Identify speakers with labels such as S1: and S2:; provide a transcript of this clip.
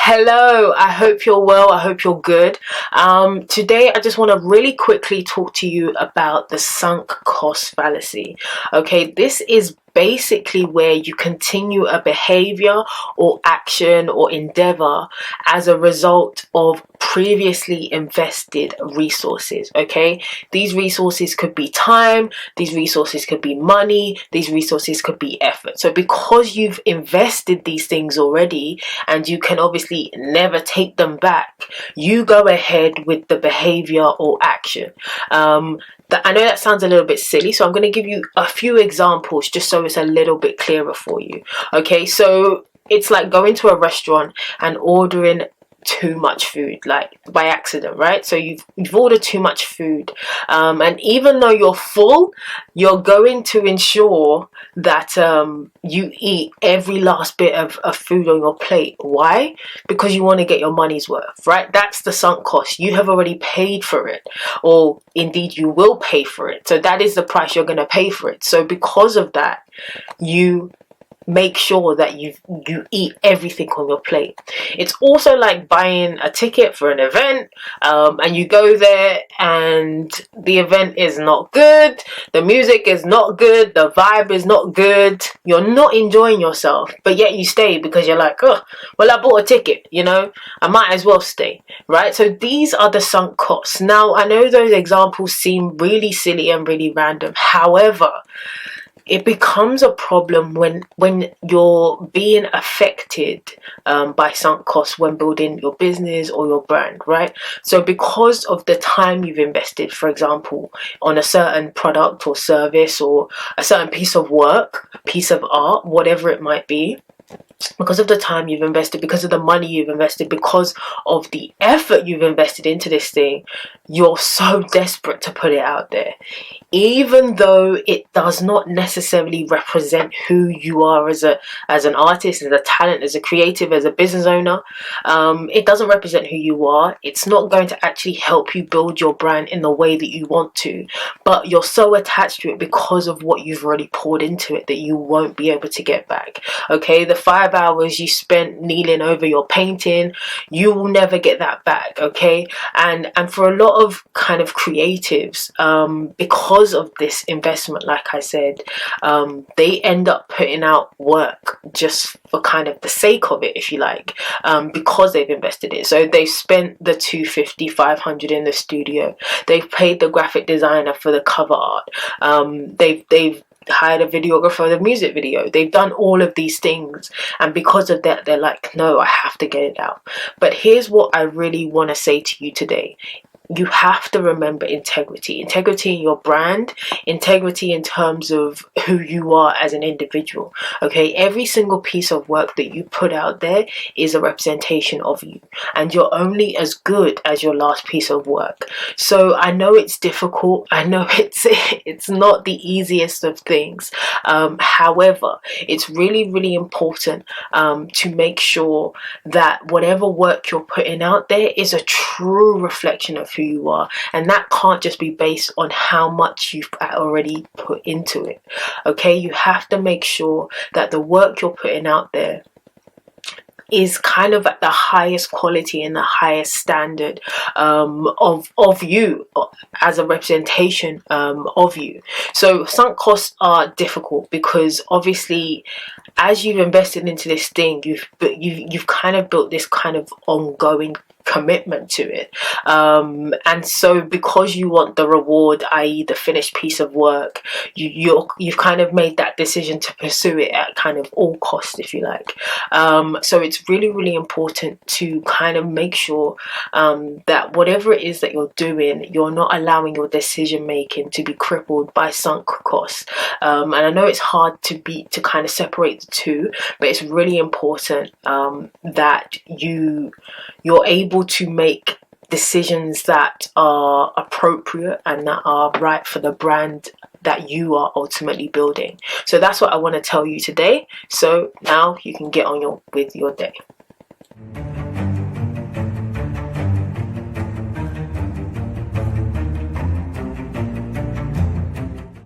S1: Hello, I hope you're well. I hope you're good. Today, I just want to really quickly talk to you about the sunk cost fallacy. Okay, this is basically where you continue a behavior or action or endeavor as a result of previously invested resources. Okay, these resources could be time, these resources could be money, these resources could be effort. So because you've invested these things already and you can obviously never take them back, you go ahead with the behavior or action. I know that sounds a little bit silly, so I'm going to give you a few examples just so it's a little bit clearer for you. Okay, so it's like going to a restaurant and ordering too much food, like by accident, right? So you've ordered too much food, and even though you're full, you're going to ensure that you eat every last bit of food on your plate. Why? Because you want to get your money's worth, right? That's the sunk cost. You have already paid for it, or indeed you will pay for it. So that is the price you're going to pay for it. So because of that, you make sure that you eat everything on your plate. It's also like buying a ticket for an event, and you go there and the event is not good, the music is not good, the vibe is not good, you're not enjoying yourself, but yet you stay because you're like, oh, well, I bought a ticket, I might as well stay, right? So these are the sunk costs. Now, I know those examples seem really silly and really random. However, it becomes a problem when you're being affected by sunk costs when building your business or your brand, right? So because of the time you've invested, for example, on a certain product or service or a certain piece of work, a piece of art, whatever it might be, because of the time you've invested, because of the money you've invested, because of the effort you've invested into this thing, you're so desperate to put it out there. Even though it does not necessarily represent who you are as an artist, as a talent, as a creative, as a business owner, it doesn't represent who you are. It's not going to actually help you build your brand in the way that you want to, but you're so attached to it because of what you've already poured into it that you won't be able to get back. Okay, the 5 hours you spent kneeling over your painting, you will never get that back. Okay, and for a lot of kind of creatives, because of this investment, like I said, they end up putting out work just for kind of the sake of it, if you like, because they've invested it. So they've spent the 250, 500 in the studio, they've paid the graphic designer for the cover art, they've hired a videographer for the music video, they've done all of these things, and because of that they're like, no, I have to get it out. But here's what I really want to say to you today. You have to remember integrity in your brand, integrity in terms of who you are as an individual. Okay, every single piece of work that you put out there is a representation of you, and you're only as good as your last piece of work. So I know it's difficult, I know it's not the easiest of things. However, it's really important to make sure that whatever work you're putting out there is a true reflection of who you are, and that can't just be based on how much you've already put into it. Okay, you have to make sure that the work you're putting out there is kind of at the highest quality and the highest standard of you as a representation of you. So sunk costs are difficult because obviously as you've invested into this thing, you've kind of built this kind of ongoing commitment to it, and so because you want the reward, i.e. the finished piece of work, you've kind of made that decision to pursue it at kind of all costs, if you like. So it's really important to kind of make sure that whatever it is that you're doing, you're not allowing your decision making to be crippled by sunk costs. And I know it's hard to kind of separate the two, but it's really important that you're able to make decisions that are appropriate and that are right for the brand that you are ultimately building. So that's what I want to tell you today. So now you can get on with your day.